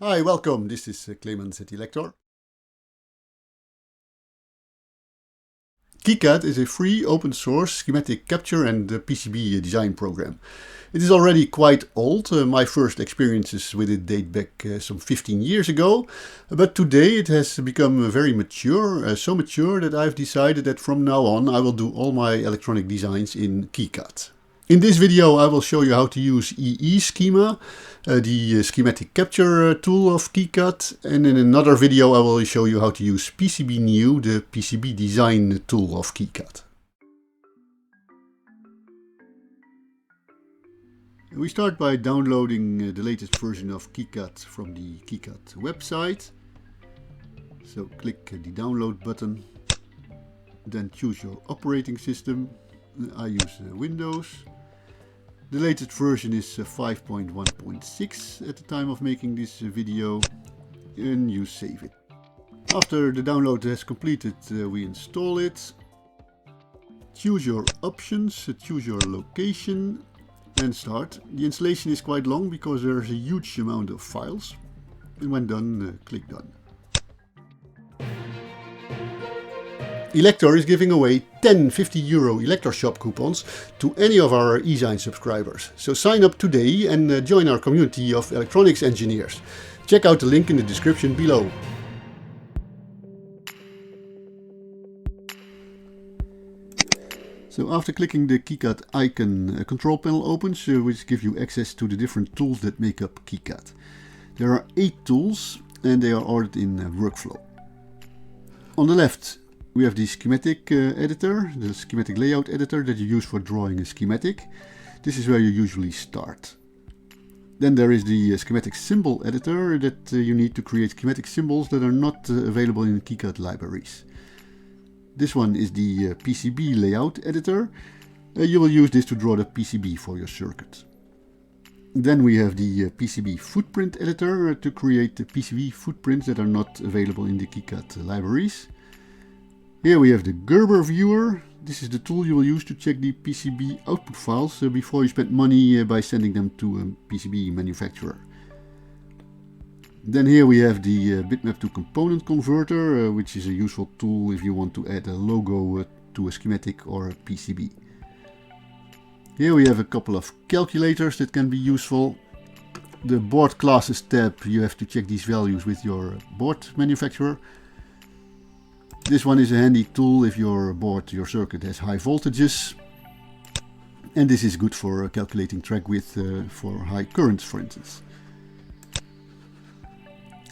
Hi, welcome. This is Clemens at Elektor. KiCad is a free open source schematic capture and PCB design program. It is already quite old. My first experiences with it date back some 15 years ago, but today it has become very mature, so mature that I've decided that from now on I will do all my electronic designs in KiCad. In this video I will show you how to use Eeschema, the schematic capture tool of KiCad, and in another video I will show you how to use PCB-New, the PCB design tool of KiCad. We start by downloading the latest version of KiCad from the KiCad website. So click the download button, then choose your operating system. I use Windows. The latest version is 5.1.6 at the time of making this video, and you save it. After the download has completed, we install it. Choose your options, choose your location and start. The installation is quite long because there's a huge amount of files, and when done, click Done. Elektor is giving away 10 €50 Elektor shop coupons to any of our eZine subscribers. So sign up today and join our community of electronics engineers. Check out the link in the description below. So after clicking the KiCad icon, a control panel opens, which gives you access to the different tools that make up KiCad. There are 8 tools and they are ordered in workflow. On the left, we have the schematic editor, the schematic layout editor that you use for drawing a schematic. This is where you usually start. Then there is the schematic symbol editor that you need to create schematic symbols that are not available in KiCad libraries. This one is the PCB layout editor. You will use this to draw the PCB for your circuit. Then we have the PCB footprint editor to create the PCB footprints that are not available in the KiCad libraries. Here we have the Gerber viewer. This is the tool you will use to check the PCB output files before you spend money by sending them to a PCB manufacturer. Then here we have the bitmap to component converter, which is a useful tool if you want to add a logo to a schematic or a PCB. Here we have a couple of calculators that can be useful. The board classes tab, you have to check these values with your board manufacturer. This one is a handy tool if your board, your circuit has high voltages. And this is good for calculating track width for high currents, for instance.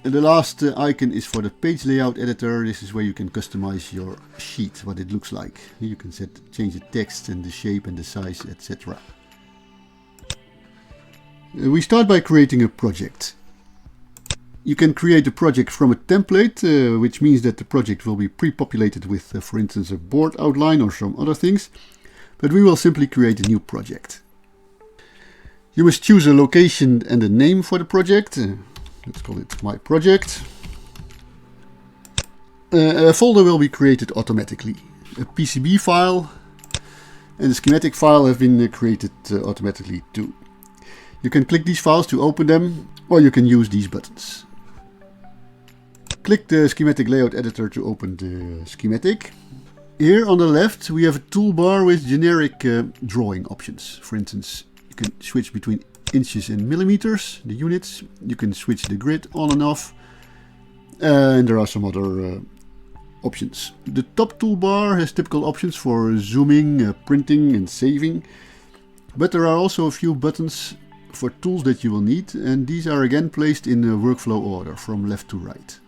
And the last icon is for the page layout editor. This is where you can customize your sheet, what it looks like. You can change the text and the shape and the size, etc. We start by creating a project. You can create a project from a template, which means that the project will be pre-populated with, for instance, a board outline or some other things. But we will simply create a new project. You must choose a location and a name for the project. Let's call it My Project. A folder will be created automatically. A PCB file and a schematic file have been created automatically too. You can click these files to open them, or you can use these buttons. Click the schematic layout editor to open the schematic. Here on the left we have a toolbar with generic drawing options. For instance, you can switch between inches and millimeters, the units. You can switch the grid on and off. And there are some other options. The top toolbar has typical options for zooming, printing and saving. But there are also a few buttons for tools that you will need, and these are again placed in a workflow order from left to right.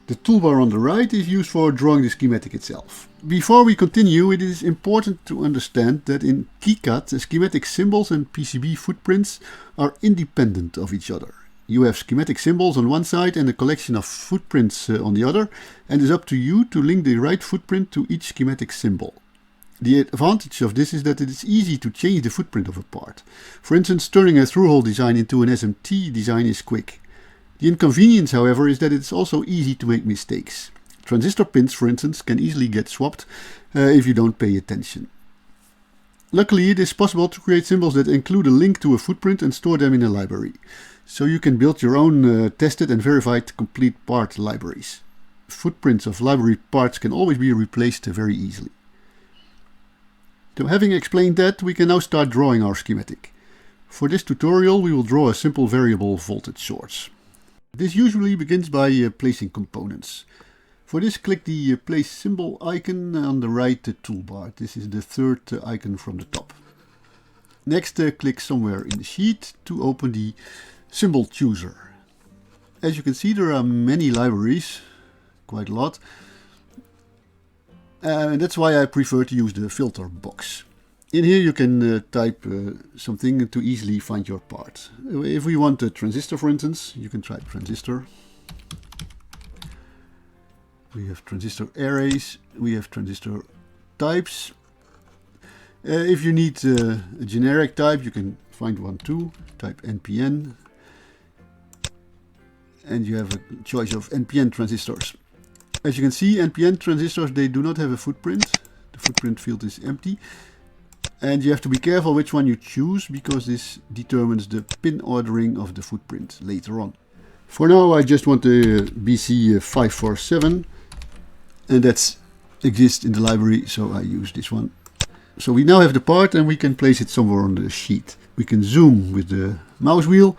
The toolbar on the right is used for drawing the schematic itself. Before we continue, it is important to understand that in KiCad, schematic symbols and PCB footprints are independent of each other. You have schematic symbols on one side and a collection of footprints on the other, and it is up to you to link the right footprint to each schematic symbol. The advantage of this is that it is easy to change the footprint of a part. For instance, turning a through-hole design into an SMT design is quick. The inconvenience, however, is that it's also easy to make mistakes. Transistor pins, for instance, can easily get swapped if you don't pay attention. Luckily, it is possible to create symbols that include a link to a footprint and store them in a library. so you can build your own tested and verified complete part libraries. Footprints of library parts can always be replaced very easily. So having explained that, we can now start drawing our schematic. For this tutorial we will draw a simple variable voltage source. This usually begins by placing components. For this, click the place symbol icon on the right toolbar. This is the third icon from the top. Next, click somewhere in the sheet to open the symbol chooser. As you can see, there are many libraries, quite a lot. And that's why I prefer to use the filter box. In here you can type something to easily find your part. If we want a transistor, for instance, you can type transistor. We have transistor arrays, we have transistor types. If you need a generic type, you can find one too. Type NPN. And you have a choice of NPN transistors. As you can see, NPN transistors, they do not have a footprint. The footprint field is empty. And you have to be careful which one you choose, because this determines the pin ordering of the footprint later on. For now, I just want the BC547. And that exists in the library, so I use this one. So we now have the part and we can place it somewhere on the sheet. We can zoom with the mouse wheel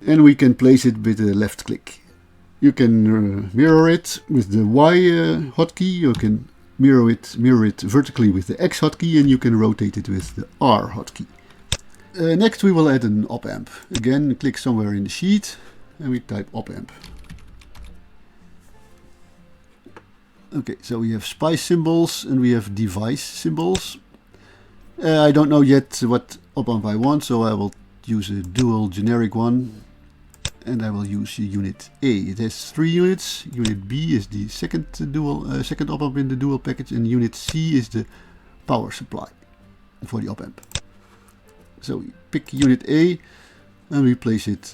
and we can place it with the left click. You can mirror it with the Y hotkey, you can mirror it vertically with the X hotkey, and you can rotate it with the R hotkey. Next we will add an op-amp. Again, click somewhere in the sheet and we type op-amp. Okay, so we have spice symbols and we have device symbols. I don't know yet what op-amp I want, so I will use a dual generic one. And I will use unit A. It has 3 units. Unit B is the second op-amp in the dual package, and unit C is the power supply for the op-amp. So we pick unit A and we place it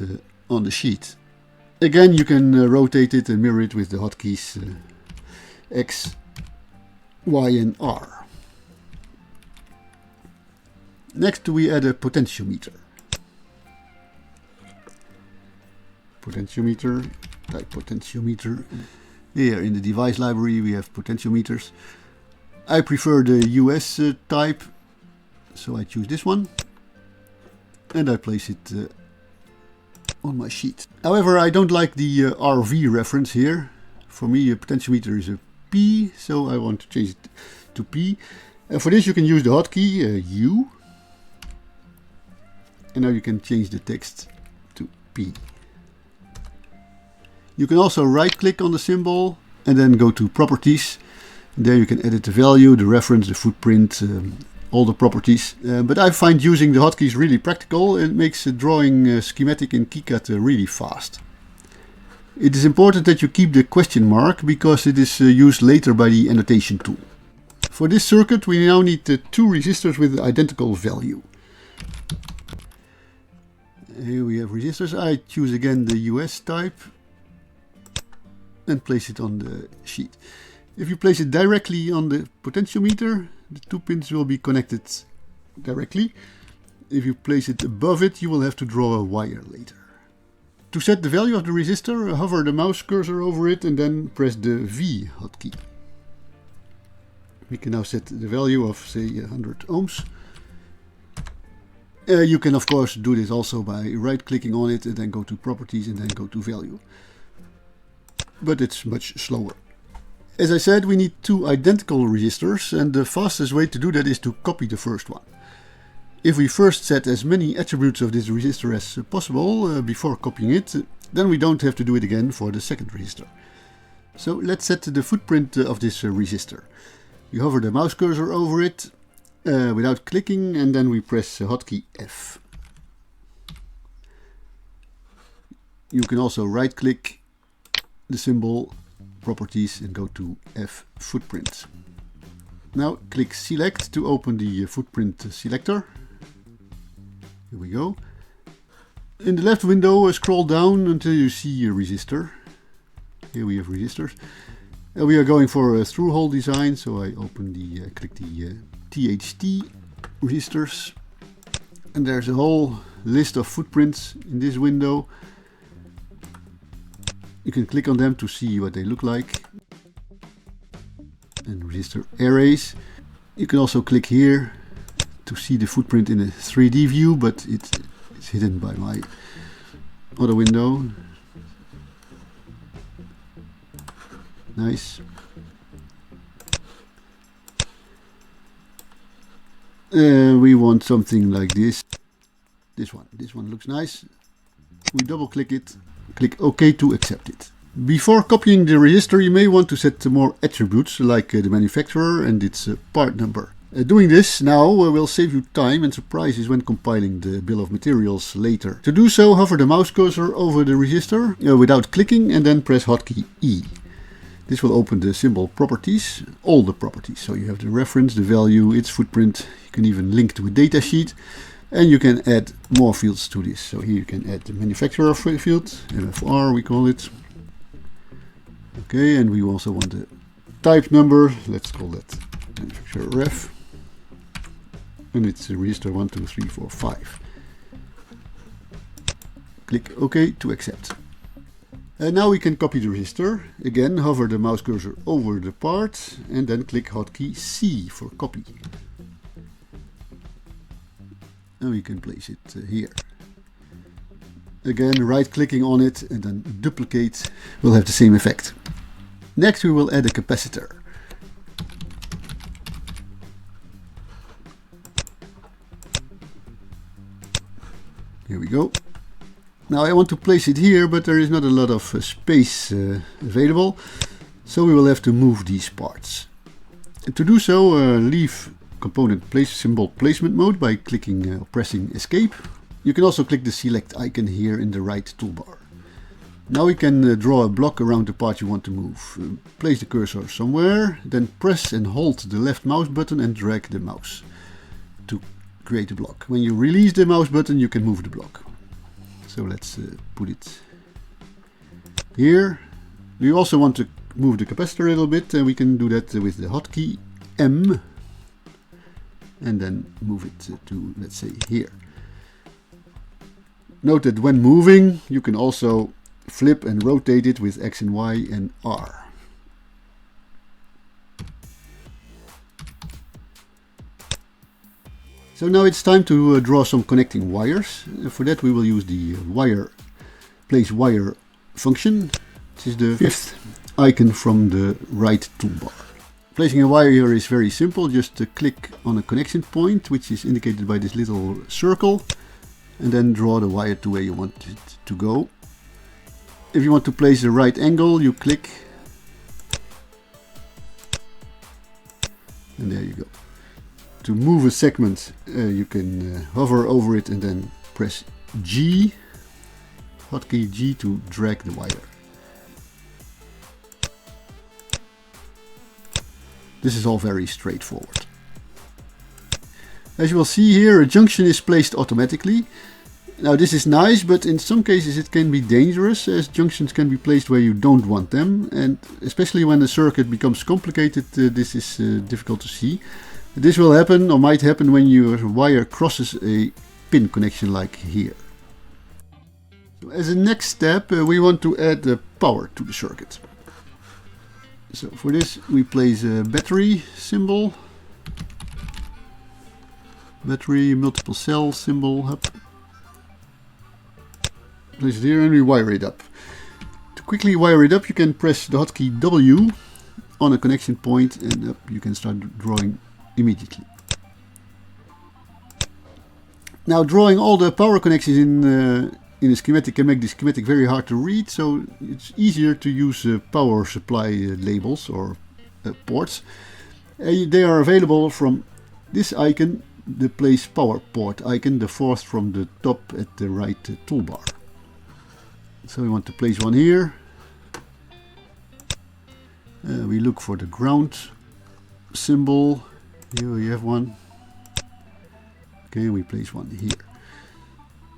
on the sheet. Again, you can rotate it and mirror it with the hotkeys X, Y and R. Next we add a potentiometer. Potentiometer, type potentiometer. Here in the device library we have potentiometers. I prefer the US type, so I choose this one and I place it on my sheet. However, I don't like the RV reference here. For me, a potentiometer is a P, so I want to change it to P. And for this you can use the hotkey U. And now you can change the text to P. You can also right click on the symbol and then go to properties. And there you can edit the value, the reference, the footprint, all the properties. But I find using the hotkeys really practical. It makes drawing schematic in KiCad really fast. It is important that you keep the question mark, because it is used later by the annotation tool. For this circuit we now need 2 resistors with identical value. Here we have resistors. I choose again the US type and place it on the sheet. If you place it directly on the potentiometer, the 2 pins will be connected directly. If you place it above it, you will have to draw a wire later. To set the value of the resistor, hover the mouse cursor over it and then press the V hotkey. We can now set the value of, say, 100 ohms. You can of course do this also by right clicking on it and then go to properties and then go to value. But it's much slower. As I said, we need 2 identical resistors, and the fastest way to do that is to copy the first one. If we first set as many attributes of this resistor as possible before copying it, then we don't have to do it again for the second resistor. So let's set the footprint of this resistor. You hover the mouse cursor over it without clicking, and then we press hotkey F. You can also right click the symbol, properties, and go to F footprint. Now click select to open the footprint selector. Here we go. In the left window, scroll down until you see a resistor. Here we have resistors. We are going for a through hole design, so I open the click the THT resistors, and there's a hole list of footprints in this window. You can click on them to see what they look like. And register arrays. You can also click here to see the footprint in a 3D view, but it's hidden by my other window. Nice. We want something like this. This one looks nice. We double click it, click OK to accept it. Before copying the register, you may want to set more attributes like the manufacturer and its part number. Doing this now will save you time and surprises when compiling the bill of materials later. To do so, hover the mouse cursor over the register without clicking and then press hotkey E. This will open the symbol properties, all the properties. So you have the reference, the value, its footprint. You can even link to a datasheet, and you can add more fields to this. So here you can add the manufacturer field, MFR we call it. Okay, and we also want the type number. Let's call that manufacturer ref, and it's a register 1, 2, 3, 4, 5. Click OK to accept. And now we can copy the register. Again, hover the mouse cursor over the part and then click hotkey C for copy. And we can place it here. Again, right clicking on it and then duplicate will have the same effect. Next we will add a capacitor. Here we go. Now I want to place it here, but there is not a lot of space available, so we will have to move these parts. And to do so, leave component place symbol placement mode by clicking pressing escape. You can also click the select icon here in the right toolbar. Now we can draw a block around the part you want to move. Place the cursor somewhere, then press and hold the left mouse button and drag the mouse to create a block. When you release the mouse button, you can move the block. So let's put it here. We also want to move the capacitor a little bit, and we can do that with the hotkey M and then move it to, let's say, here. Note that when moving, you can also flip and rotate it with X and Y and R. So now it's time to draw some connecting wires. For that we will use the place wire function. This is the fifth icon from the right toolbar. Placing a wire here is very simple. Just click on a connection point, which is indicated by this little circle, and then draw the wire to where you want it to go. If you want to place a right angle, you click, and there you go. To move a segment, you can hover over it and then press G, hotkey G, to drag the wire. This is all very straightforward. As you will see here, a junction is placed automatically. Now this is nice, but in some cases it can be dangerous, as junctions can be placed where you don't want them, and especially when the circuit becomes complicated, this is difficult to see. This will happen, or might happen, when your wire crosses a pin connection like here. So as a next step, we want to add power to the circuit. So for this we place a battery symbol, battery multiple cell symbol, up. Place it here and we wire it up. To quickly wire it up, you can press the hotkey W on a connection point, and up you can start drawing immediately. Now drawing all the power connections in a schematic can make the schematic very hard to read, so it's easier to use power supply labels or ports. They are available from this icon, the place power port icon, the fourth from the top at the right toolbar. So we want to place one here. We look for the ground symbol. Here we have one. Okay, we place one here.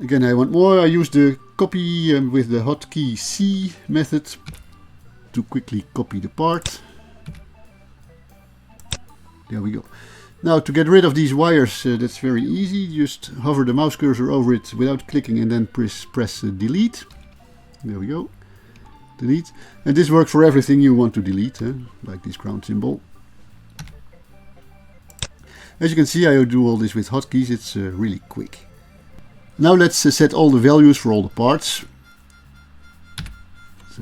Again, I want more. I use the copy with the hotkey C method to quickly copy the part. There we go. Now to get rid of these wires, that's very easy. Just hover the mouse cursor over it without clicking and then press delete. There we go. Delete. And this works for everything you want to delete, like this ground symbol. As you can see, I do all this with hotkeys. It's really quick. Now let's set all the values for all the parts. So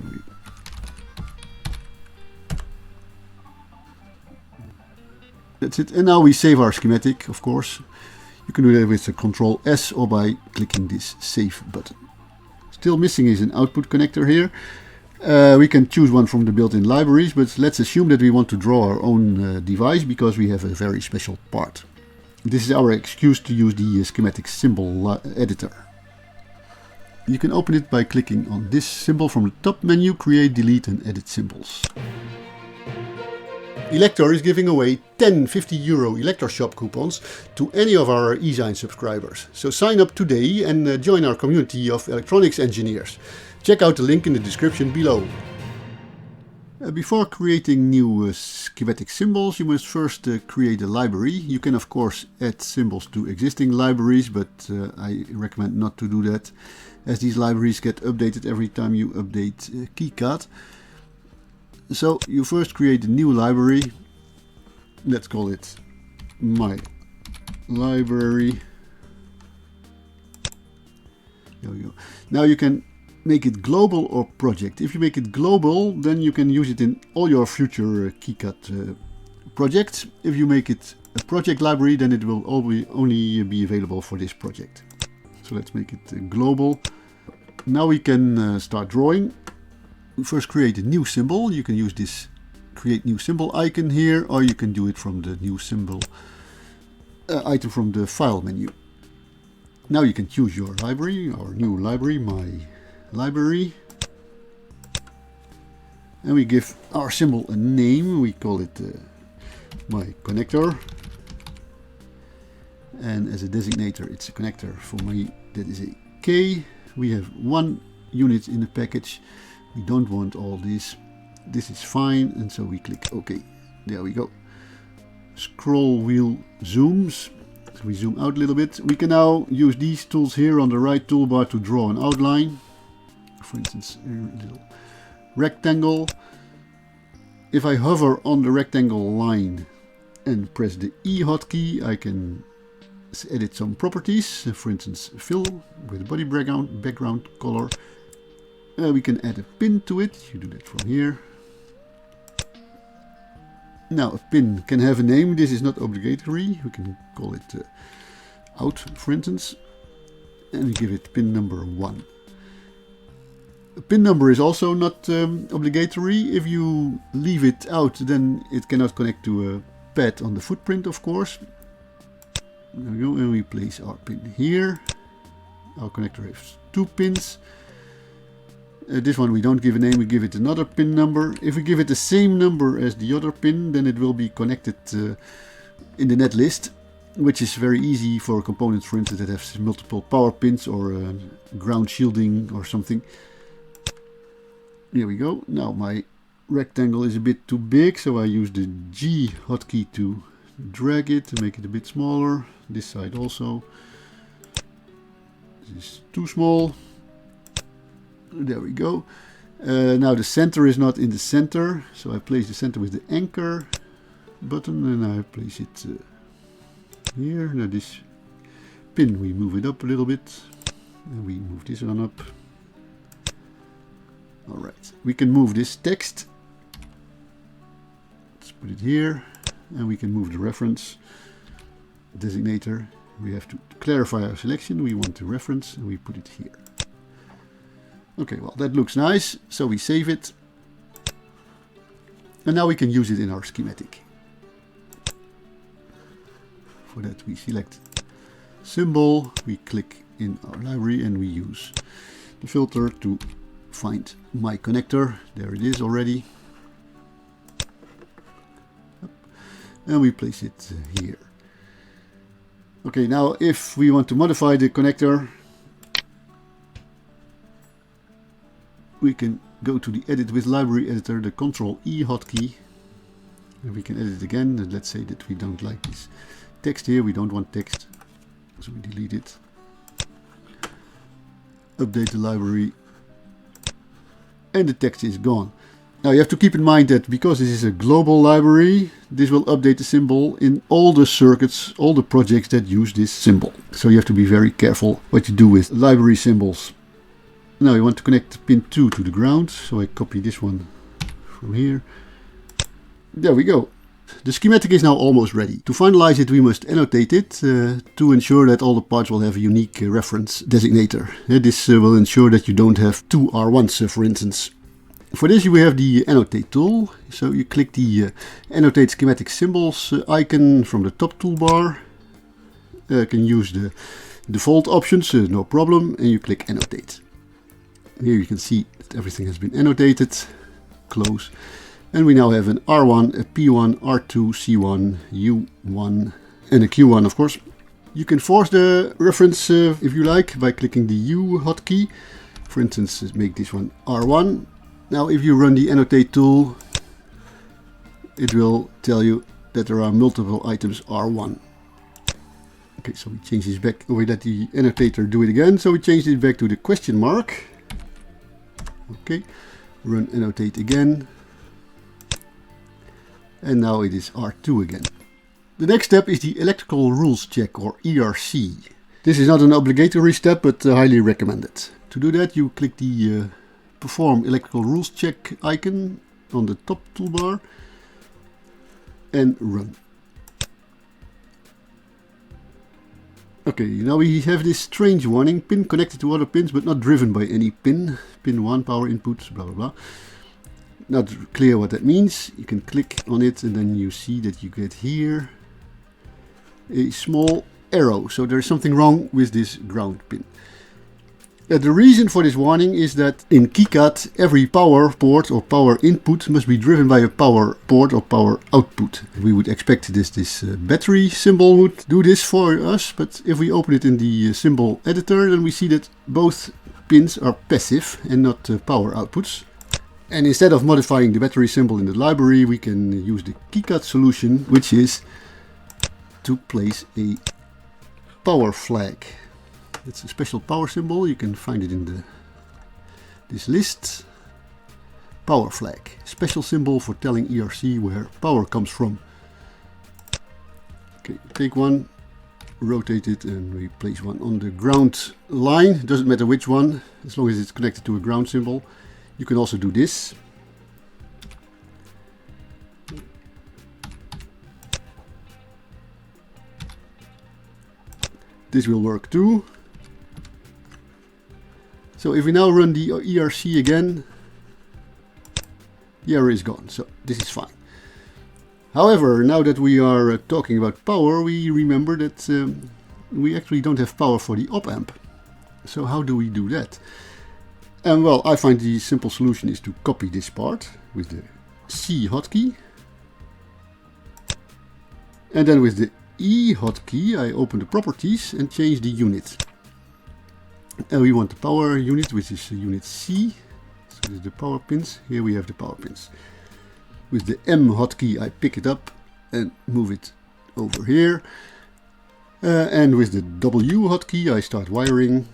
that's it. And now we save our schematic, of course. You can do that with Control S or by clicking this Save button. Still missing is an output connector here. We can choose one from the built-in libraries, but let's assume that we want to draw our own device because we have a very special part. This is our excuse to use the schematic symbol editor. You can open it by clicking on this symbol from the top menu, Create, Delete and Edit Symbols. Elektor is giving away 10 €50 Elektor shop coupons to any of our eZine subscribers. So sign up today and join our community of electronics engineers. Check out the link in the description below. Before creating new schematic symbols, you must first create a library. You can of course add symbols to existing libraries, but I recommend not to do that, as these libraries get updated every time you update KiCad. So you first create a new library. Let's call it My Library. There we go. Now you can make it global or project. If you make it global, then you can use it in all your future KiCad projects. If you make it a project library, then it will only be available for this project. So let's make it global. Now we can start drawing. First create a new symbol. You can use this create new symbol icon here, or you can do it from the new symbol item from the file menu. Now you can choose your library, our new library, My Library. And we give our symbol a name. We call it My Connector. And as a designator, it's a connector. For me, that is a K. We have one unit in the package. We don't want all this. This is fine, and so we click OK. There we go. Scroll wheel zooms. So we zoom out a little bit. We can now use these tools here on the right toolbar to draw an outline. For instance, a little rectangle. If I hover on the rectangle line and press the E hotkey, I can edit some properties. For instance, fill with body background color. We can add a pin to it. You do that from here. Now a pin can have a name. This is not obligatory. We can call it out, for instance, and we give it pin number 1. A pin number is also not obligatory. If you leave it out, then it cannot connect to a pad on the footprint, of course. There we go, and we place our pin here. Our connector has 2 pins. This one we don't give a name, we give it another pin number. If we give it the same number as the other pin, then it will be connected in the netlist, which is very easy for components, for instance, that have multiple power pins or ground shielding or something. Here we go. Now my rectangle is a bit too big, so I use the G hotkey to drag it to make it a bit smaller. This side also. This is too small. There we go. Now the center is not in the center, so I place the center with the anchor button and I place it here. Now this pin, we move it up a little bit and we move this one up. Alright, we can move this text. Let's put it here, and we can move the reference designator. We have to clarify our selection. We want the reference and we put it here. Okay, well, that looks nice, so we save it. And now we can use it in our schematic. For that we select symbol, we click in our library and we use the filter to find my connector. There it is already. And we place it here. Okay, now if we want to modify the connector, we can go to the Edit with Library Editor, the Control E hotkey, And we can edit it again. And let's say that we don't like this text here. We don't want text, so we delete it. Update the library, and the text is gone. Now you have to keep in mind that because this is a global library, this will update the symbol in all the circuits, all the projects that use this symbol. So you have to be very careful what you do with library symbols. Now you want to connect pin 2 to the ground, so I copy this one from here. There we go. The schematic is now almost ready. To finalize it, we must annotate it to ensure that all the parts will have a unique reference designator. This will ensure that you don't have two R1s, for instance. For this we have the annotate tool. So you click the annotate schematic symbols icon from the top toolbar. You can use the default options, no problem, and you click annotate. Here you can see that everything has been annotated. Close. And we now have an R1, a P1, R2, C1, U1 and a Q1, of course. You can force the reference if you like by clicking the U hotkey. For instance, make this one R1. Now if you run the annotate tool, it will tell you that there are multiple items R1. Okay, so we change this back. We let the annotator do it again. So we change it back to the question mark. Okay, run annotate again. And now it is R2 again. The next step is the electrical rules check, or ERC. This is not an obligatory step, but highly recommended. To do that, you click the perform electrical rules check icon on the top toolbar and run. Okay, now we have this strange warning: pin connected to other pins but not driven by any pin. Pin 1 power input, blah blah blah. Not clear what that means. You can click on it and then you see that you get here a small arrow. So there's something wrong with this ground pin. The reason for this warning is that in KiCad every power port or power input must be driven by a power port or power output. We would expect this battery symbol would do this for us, but if we open it in the symbol editor, then we see that both pins are passive and not power outputs. And instead of modifying the battery symbol in the library, we can use the KiCad solution, which is to place a power flag. It's a special power symbol. You can find it in this list. Power flag, special symbol for telling ERC where power comes from. Okay, take one, rotate it, and we place one on the ground line. It doesn't matter which one, as long as it's connected to a ground symbol. You can also do this. This will work too. So if we now run the ERC again, the error is gone. So this is fine. However, now that we are talking about power, we remember that we actually don't have power for the op-amp. So how do we do that? And well, I find the simple solution is to copy this part with the C hotkey. And then with the E hotkey, I open the properties and change the unit. And we want the power unit, which is unit C. So this is the power pins. Here we have the power pins. With the M hotkey, I pick it up and move it over here. And with the W hotkey, I start wiring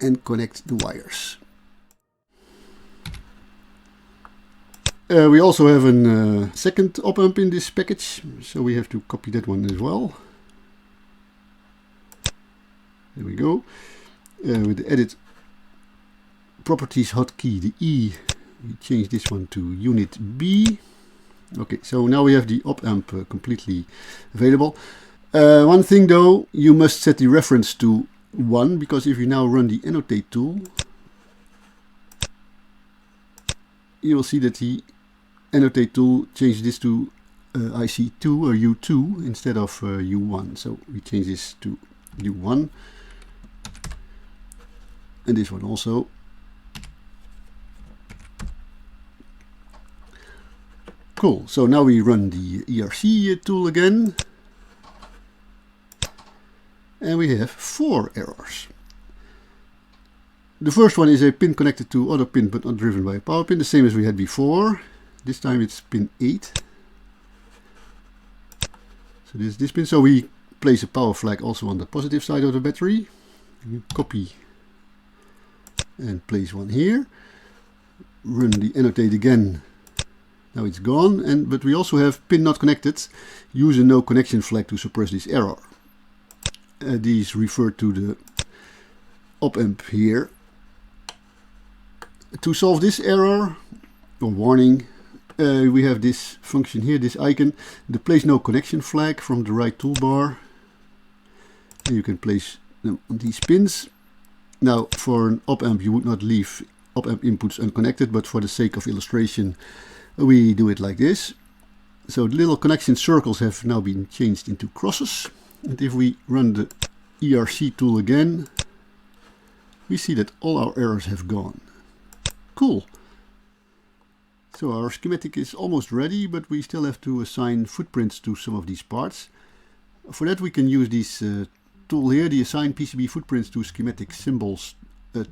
and connect the wires. We also have a second op-amp in this package, so we have to copy that one as well. There we go. With the edit properties hotkey, the E, we change this one to unit B. Okay, so now we have the op-amp completely available. One thing though, you must set the reference to 1, because if you now run the annotate tool, you will see that the annotate tool changed this to IC2 or U2 instead of U1. So we change this to U1. And this one also. Cool, so now we run the ERC tool again. And we have 4 errors. The first one is a pin connected to other pin but not driven by a power pin, the same as we had before. This time it's pin 8. So this pin. So we place a power flag also on the positive side of the battery. You copy and place one here. Run the annotate again. Now it's gone. But we also have pin not connected. Use a no connection flag to suppress this error. These refer to the op amp here. To solve this error or warning, we have this function here, this icon, the place no connection flag from the right toolbar. And you can place them on these pins. Now for an op amp you would not leave op amp inputs unconnected, but for the sake of illustration we do it like this. So the little connection circles have now been changed into crosses. And if we run the ERC tool again, we see that all our errors have gone. Cool. So our schematic is almost ready, but we still have to assign footprints to some of these parts. For that we can use this tool here, the Assign PCB Footprints to Schematic Symbols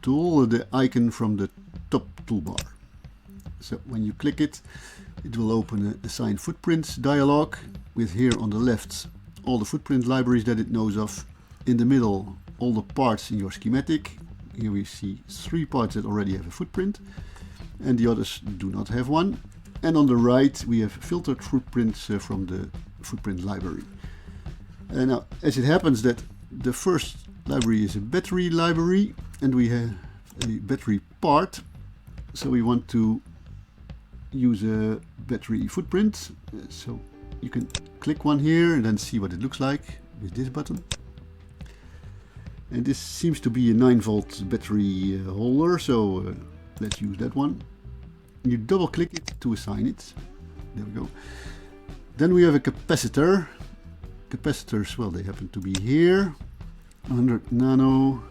tool, the icon from the top toolbar. So when you click it, it will open an Assign Footprints dialog with here on the left all the footprint libraries that it knows of. In the middle, all the parts in your schematic. Here we see 3 parts that already have a footprint, and the others do not have one. And on the right, we have filtered footprints from the footprint library. Now, as it happens that the first library is a battery library, and we have a battery part, so we want to use a battery footprint. So you can click one here and then see what it looks like with this button. And this seems to be a 9-volt battery holder, so let's use that one. You double click it to assign it. There we go. Then we have a capacitor. Capacitors, well, they happen to be here. 100 nano.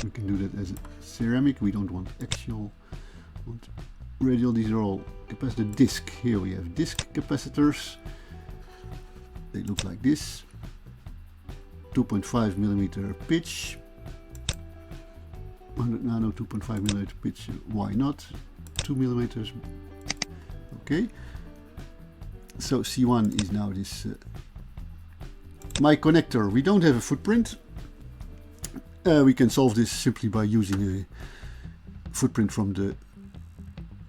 We can do that as a ceramic. We don't want axial. We want radial. These are all capacitor disc. Here we have disc capacitors. They look like this. 2.5 millimeter pitch. 100 nano, 2.5 millimeter pitch. Why not? 2 millimeters. Okay. So C1 is now this my connector. We don't have a footprint. We can solve this simply by using a footprint from the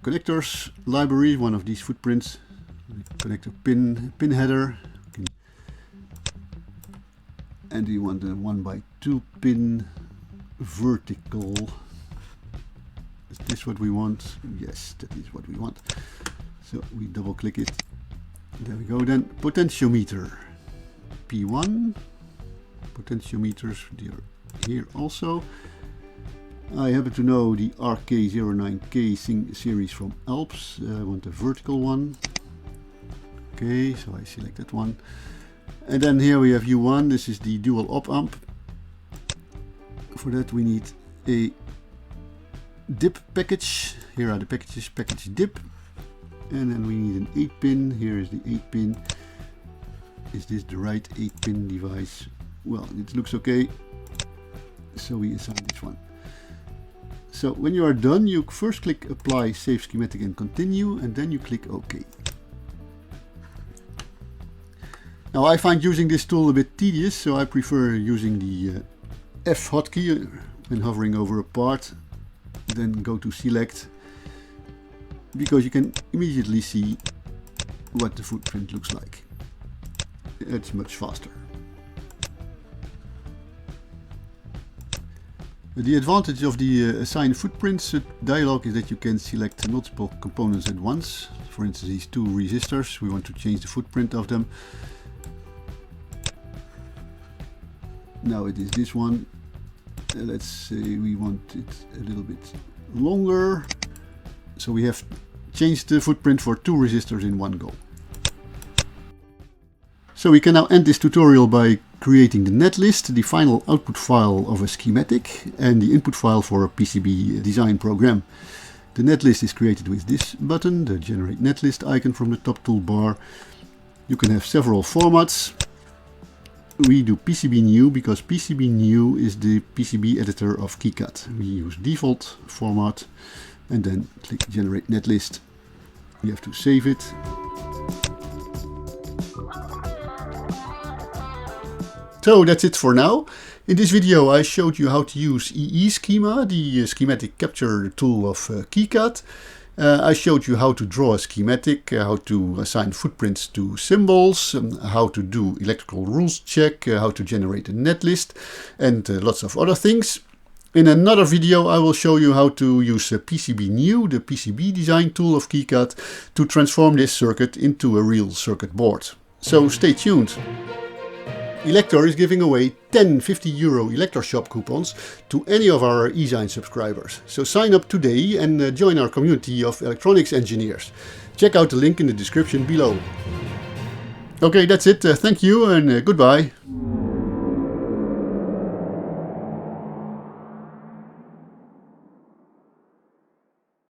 connectors library, one of these footprints. Connector pin header. And we want a 1x2 pin vertical. Is this what we want? Yes, that is what we want. So we double click it. There we go. Then potentiometer P1. Potentiometers here also. I happen to know the RK09K series from Alps. I want a vertical one. Okay, so I select that one. And then here we have U1. This is the dual op amp. For that we need a dip package. Here are the packages, package dip. And then we need an 8-pin. Here is the 8-pin. Is this the right 8-pin device? Well, it looks okay. So we assign this one. So when you are done, you first click Apply, Save Schematic and Continue, and then you click OK. Now I find using this tool a bit tedious, so I prefer using the F hotkey when hovering over a part, then go to Select, because you can immediately see what the footprint looks like. It's much faster. The advantage of the Assign Footprints dialog is that you can select multiple components at once. For instance, these 2 resistors, we want to change the footprint of them. Now it is this one. Let's say we want it a little bit longer. So we have changed the footprint for 2 resistors in one go. So we can now end this tutorial by creating the netlist, the final output file of a schematic, and the input file for a PCB design program. The netlist is created with this button, the Generate Netlist icon from the top toolbar. You can have several formats. We do PCB new because PCB new is the PCB editor of KiCad. We use default format and then click Generate Netlist. You have to save it. So that's it for now. In this video I showed you how to use Eeschema, the schematic capture tool of KiCad. I showed you how to draw a schematic, how to assign footprints to symbols, how to do electrical rules check, how to generate a netlist, and lots of other things. In another video I will show you how to use PCB New, the PCB design tool of KiCad, to transform this circuit into a real circuit board. So stay tuned. Elektor is giving away 10 €50 Elektor shop coupons to any of our eZine subscribers. So sign up today and join our community of electronics engineers. Check out the link in the description below. Okay, that's it. Thank you and goodbye.